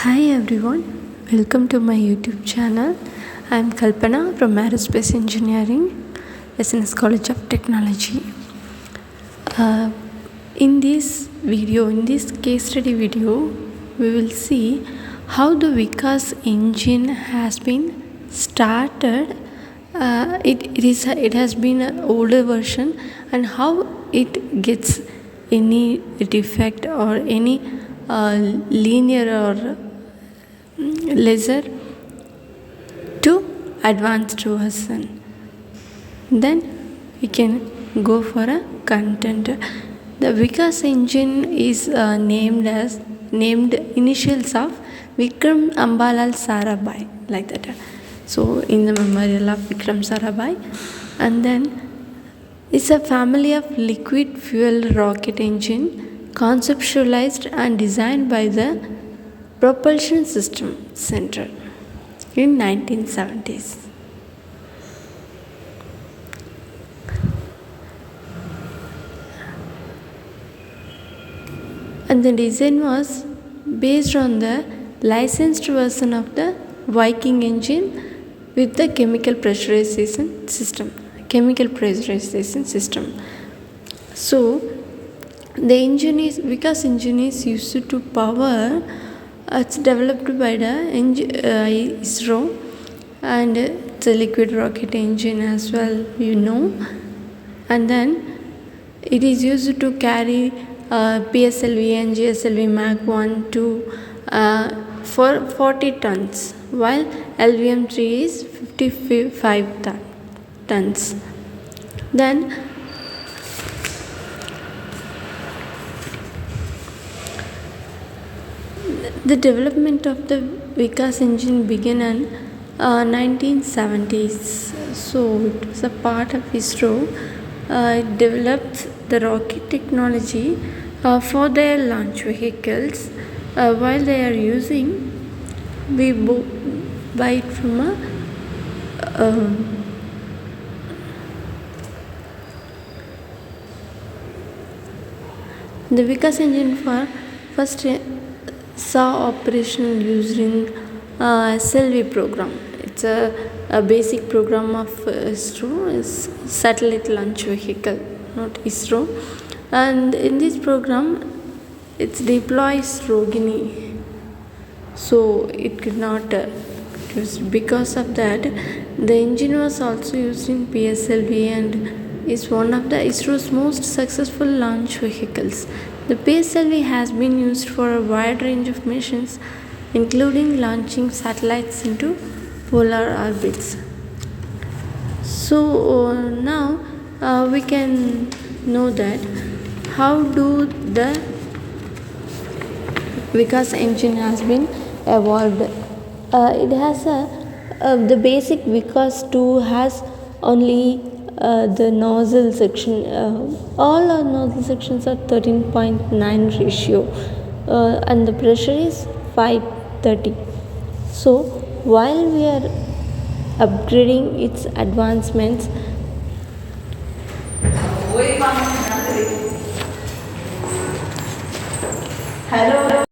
Hi everyone, welcome to my YouTube channel. I am Kalpana from Aerospace Engineering, SNS College of Technology. Uh, in this case study video, we will see how the Vikas engine has been started. It has been an older version, and how it gets any defect or any linear or lesser to advanced version. Then we can go for a content. The Vikas engine is named initials of Vikram Ambalal Sarabhai, like that. So in the memorial of Vikram Sarabhai, and then it's a family of liquid fuel rocket engine conceptualized and designed by the Propulsion System Center in 1970s. And the design was based on the licensed version of the Viking engine with the chemical pressurization system. So the Vikas engine is used to power. It's developed by the ISRO, and it's a liquid rocket engine as well, and then it is used to carry PSLV and GSLV Mach 1 to for 40 tons, while LVM3 is 55 tons. Then the development of the Vikas engine began in 1970s. So it was a part of ISRO. It developed the rocket technology for their launch vehicles. While they are using, we buy it from the Vikas engine for first saw operation using SLV program. It's a basic program of ISRO, is satellite launch vehicle, not ISRO. And in this program, it deploys Rogini, so it could not use. Because of that, the engine was also used in PSLV and is one of the ISRO's most successful launch vehicles. The PSLV has been used for a wide range of missions, including launching satellites into polar orbits. So now we can know that how do the Vikas engine has been evolved. It has the basic Vikas 2 has only the nozzle section. All our nozzle sections are 13.9 ratio, and the pressure is 530. So while we are upgrading its advancements, hello.